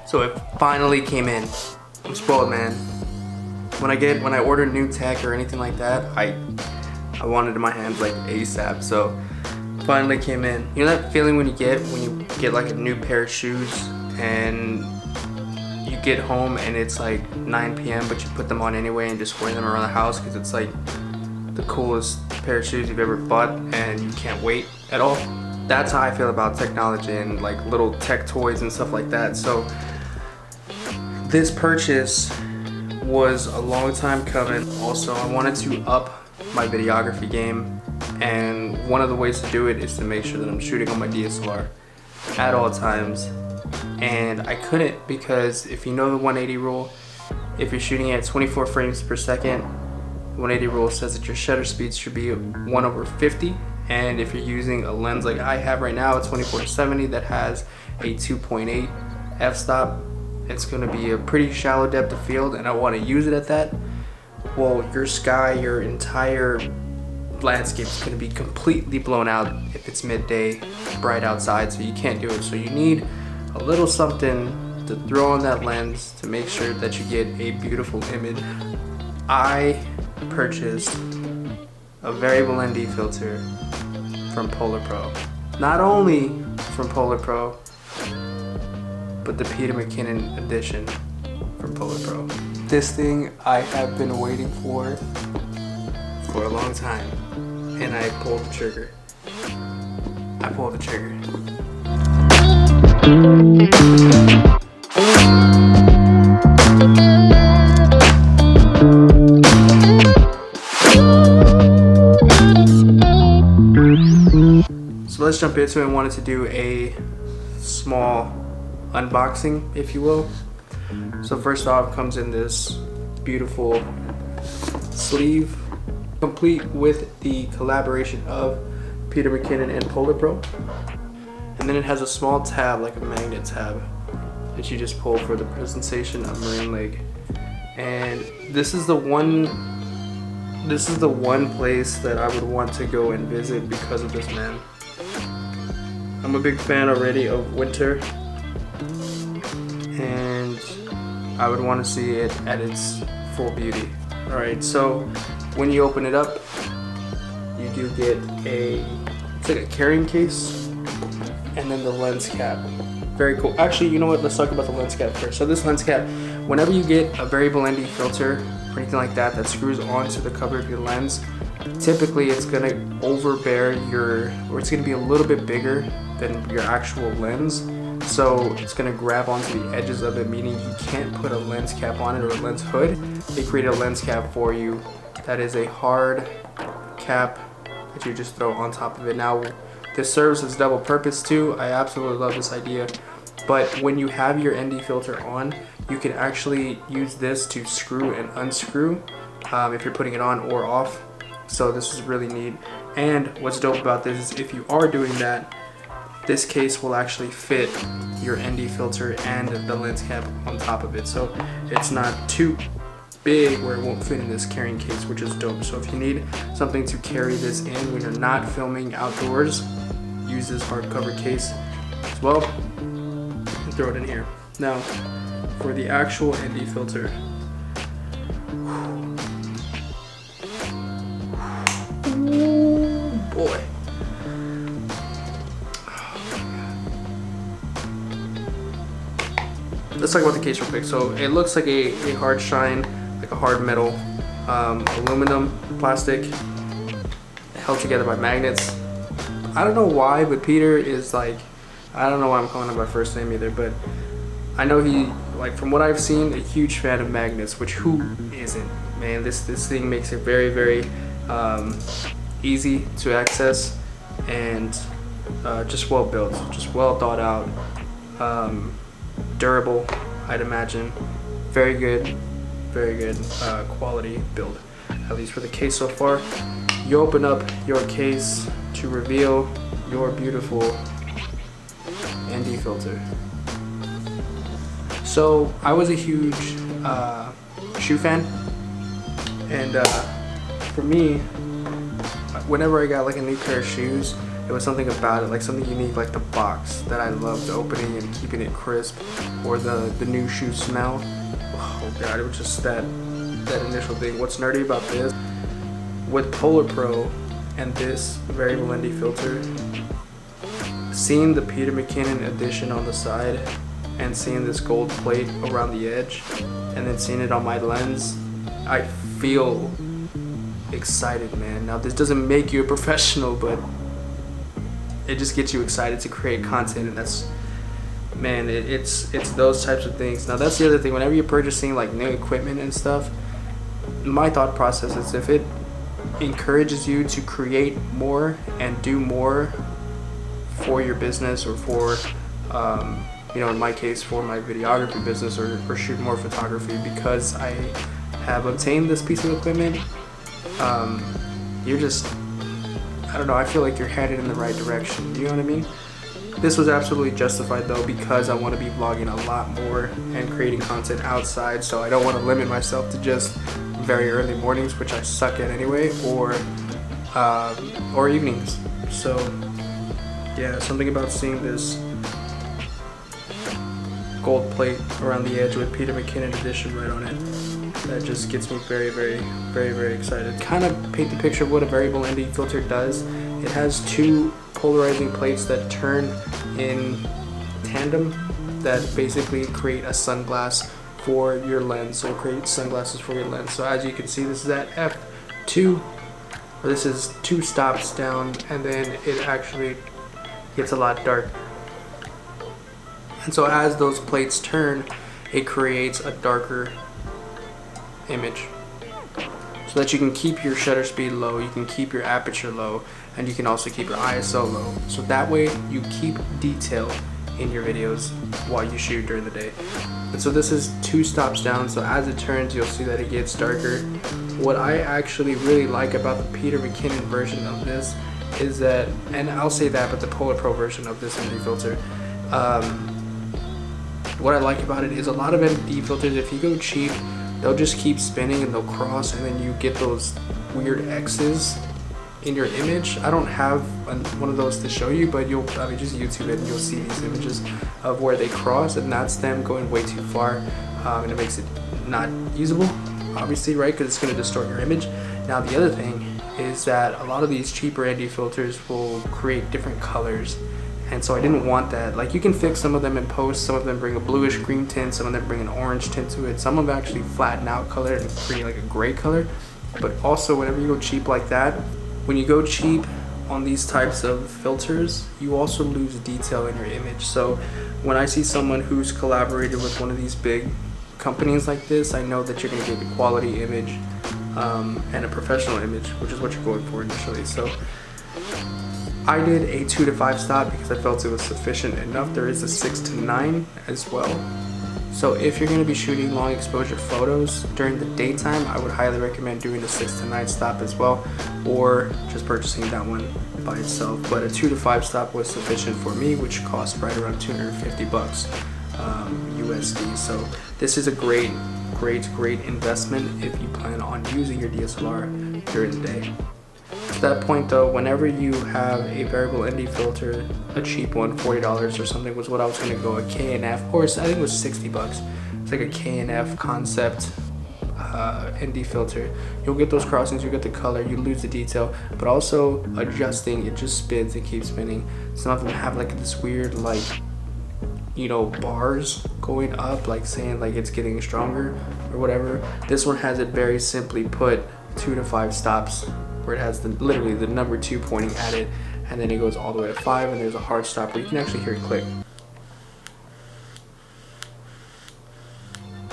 So it finally came in. I'm spoiled, man. When I order new tech or anything like that, I want it in my hands like ASAP. So finally came in. You know that feeling when you get like a new pair of shoes and you get home and it's like 9 p.m. but you put them on anyway and just wear them around the house because it's like the coolest pair of shoes you've ever bought and you can't wait at all. That's how I feel about technology and like little tech toys and stuff like that. So this purchase was a long time coming. Also, I wanted to up my videography game, and one of the ways to do it is to make sure that I'm shooting on my DSLR at all times. And I couldn't, because if you know the 180 rule, if you're shooting at 24 frames per second, the 180 rule says that your shutter speed should be 1/50. And if you're using a lens like I have right now, a 24-70 that has a 2.8 f-stop, it's going to be a pretty shallow depth of field, and I want to use it at that. Well, your sky, your entire landscape is going to be completely blown out if it's midday, bright outside, so you can't do it. So you need a little something to throw on that lens to make sure that you get a beautiful image. I purchased a variable ND filter from Polar Pro. Not only from Polar Pro, but the Peter McKinnon edition from Polar Pro. This thing I have been waiting for a long time, and I pulled the trigger. I pulled the trigger. So let's jump into it. I wanted to do a small unboxing, if you will. So first off, comes in this beautiful sleeve, complete with the collaboration of Peter McKinnon and Polar Pro. And then it has a small tab, like a magnet tab, that you just pull for the presentation of marine leg. And this is the one place that I would want to go and visit because of this man. I'm a big fan already of winter, and I would want to see it at its full beauty. Alright, so when you open it up, you do get it's like a carrying case, and then the lens cap. Very cool. Actually, you know what? Let's talk about the lens cap first. So this lens cap, whenever you get a variable ND filter or anything like that that screws onto the cover of your lens, typically it's gonna overbear or it's gonna be a little bit bigger than your actual lens. So it's gonna grab onto the edges of it, meaning you can't put a lens cap on it or a lens hood. They created a lens cap for you that is a hard cap that you just throw on top of it. Now, this serves as double purpose too. I absolutely love this idea. But when you have your ND filter on, you can actually use this to screw and unscrew if you're putting it on or off. So this is really neat. And what's dope about this is if you are doing that, this case will actually fit your ND filter and the lens cap on top of it. So it's not too big where it won't fit in this carrying case, which is dope. So if you need something to carry this in when you're not filming outdoors, use this hardcover case as well and throw it in here. Now, for the actual ND filter, ooh, boy. Let's talk about the case real quick. So it looks like a hard shine, like a hard metal, aluminum, plastic, held together by magnets. I don't know why, but Peter is like, I don't know why I'm calling him by first name either, but I know he, like from what I've seen, a huge fan of magnets, which who isn't, man? This thing makes it very, very easy to access and just well built, just well thought out, durable, I'd imagine. Very good quality build, at least for the case so far. You open up your case to reveal your beautiful ND filter. So I was a huge shoe fan, and for me, whenever I got like a new pair of shoes, It was something about it, like something unique, like the box that I loved opening and keeping it crisp, or the new shoe smell. Oh god, it was just that initial thing. What's nerdy about this, with Polar Pro and this variable ND filter, seeing the Peter McKinnon edition on the side and seeing this gold plate around the edge and then seeing it on my lens, I feel excited, man. Now this doesn't make you a professional, but it just gets you excited to create content, and that's, man, it's those types of things. Now that's the other thing, whenever you're purchasing like new equipment and stuff, my thought process is if it encourages you to create more and do more for your business, or for you know, in my case, for my videography business, or shoot more photography because I have obtained this piece of equipment, you're just, I don't know, I feel like you're headed in the right direction. You know what I mean? This was absolutely justified though, because I want to be vlogging a lot more and creating content outside, so I don't want to limit myself to just very early mornings, which I suck at anyway, or evenings. So yeah, something about seeing this gold plate around the edge with Peter McKinnon edition right on it, that just gets me very, very, very, very excited. Kind of paint the picture of what a variable ND filter does. It has two polarizing plates that turn in tandem that basically create a sunglass for your lens, so create sunglasses for your lens. So as you can see, this is at f2, or this is 2 stops down, and then it actually gets a lot darker. And so as those plates turn, it creates a darker image, so that you can keep your shutter speed low, you can keep your aperture low, and you can also keep your ISO low. So that way you keep detail in your videos while you shoot during the day. And so this is 2 stops down, so as it turns, you'll see that it gets darker. What I actually really like about the Peter McKinnon version of this is that, and I'll say that, but the Polar Pro version of this ND filter, what I like about it is a lot of ND filters, if you go cheap, they'll just keep spinning and they'll cross, and then you get those weird X's in your image. I don't have one of those to show you, but I mean, just YouTube it and you'll see these images of where they cross, and that's them going way too far, and it makes it not usable, obviously, right? Because it's going to distort your image. Now the other thing is that a lot of these cheaper ND filters will create different colors, and so I didn't want that. Like, you can fix some of them in post, some of them bring a bluish green tint, some of them bring an orange tint to it, some of them actually flatten out color and create like a gray color. But also, whenever you go cheap like that, when you go cheap on these types of filters, you also lose detail in your image. So when I see someone who's collaborated with one of these big companies like this, I know that you're going to get a quality image and a professional image, which is what you're going for initially. So I did a 2 to 5 stop because I felt it was sufficient enough. There is a 6 to 9 as well. So if you're going to be shooting long exposure photos during the daytime, I would highly recommend doing a 6 to 9 stop as well, or just purchasing that one by itself. But a 2 to 5 stop was sufficient for me, which cost right around 250 bucks USD. So this is a great investment if you plan on using your DSLR during the day. At that point though, whenever you have a variable ND filter, a cheap one, $40 or something was what I was going to go, a K&F, or I think it was 60 bucks. It's like a K&F concept ND filter. You'll get those crossings, you get the color, you lose the detail, but also adjusting, it just spins and keeps spinning. Some of them have like this weird, like, you know, bars going up, like saying like it's getting stronger or whatever. This one has it very simply put, 2 to 5 stops, where it has literally the number 2 pointing at it, and then it goes all the way to 5, and there's a hard stop where you can actually hear it click.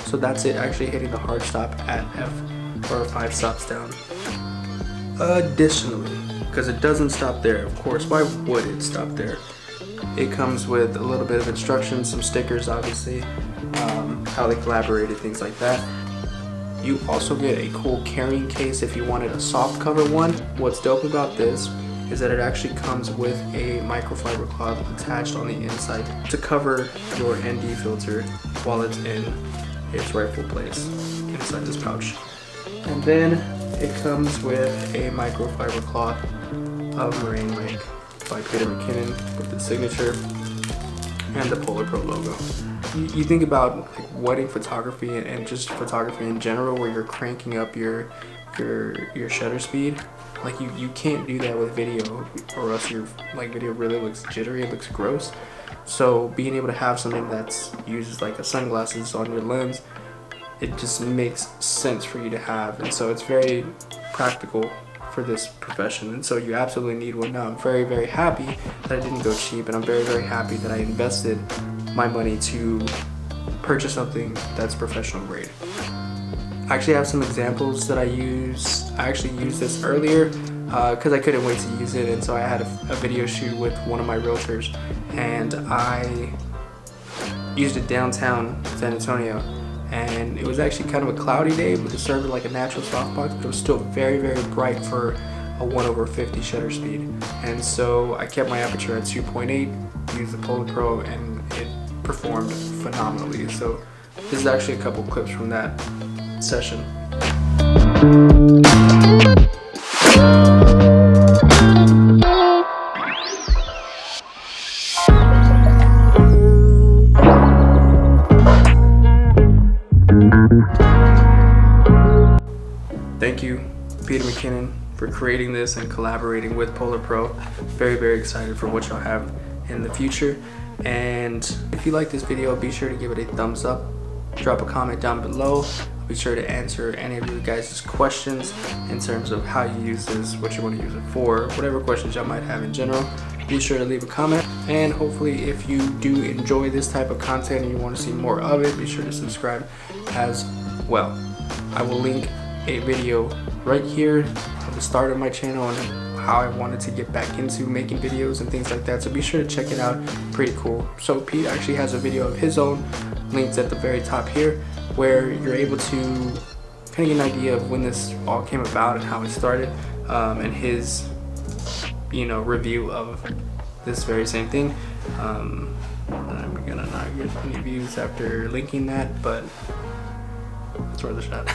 So that's it, actually hitting the hard stop at F, or 5 stops down. Additionally, because it doesn't stop there, of course, why would it stop there? It comes with a little bit of instructions, some stickers obviously, how they collaborated, things like that. You also get a cool carrying case if you wanted a soft cover one. What's dope about this is that it actually comes with a microfiber cloth attached on the inside to cover your ND filter while it's in its rightful place inside this pouch. And then it comes with a microfiber cloth of marine lake. by Peter McKinnon with the signature and the Polar Pro logo. You think about like wedding photography and just photography in general, where you're cranking up your shutter speed. Like you can't do that with video, or else your like video really looks jittery, it looks gross. So being able to have something that's uses like a sunglasses on your lens, it just makes sense for you to have, and so it's very practical for this profession, and so you absolutely need one. Now I'm very, very happy that I didn't go cheap, and I'm very, very happy that I invested my money to purchase something that's professional grade. I actually have some examples that I use. I actually used this earlier because I couldn't wait to use it, and so I had a video shoot with one of my realtors, and I used it downtown San Antonio, and it was actually kind of a cloudy day, but it served like a natural softbox, but it was still very, very bright for a 1/50 shutter speed. And so I kept my aperture at 2.8, used the Polar Pro, and it performed phenomenally. So this is actually a couple clips from that session. Thank you, Peter McKinnon, for creating this and collaborating with Polar Pro. Very, very excited for what y'all have in the future. And if you like this video, be sure to give it a thumbs up. Drop a comment down below. I'll be sure to answer any of you guys' questions in terms of how you use this, what you want to use it for, whatever questions y'all might have in general. Be sure to leave a comment, and hopefully if you do enjoy this type of content and you want to see more of it, be sure to subscribe as well. I will link a video right here at the start of my channel and how I wanted to get back into making videos and things like that, so be sure to check it out. Pretty cool. So Pete actually has a video of his own linked at the very top here, where you're able to kind of get an idea of when this all came about and how it started, and his review of this very same thing. I'm gonna not get any views after linking that, but it's worth a shot.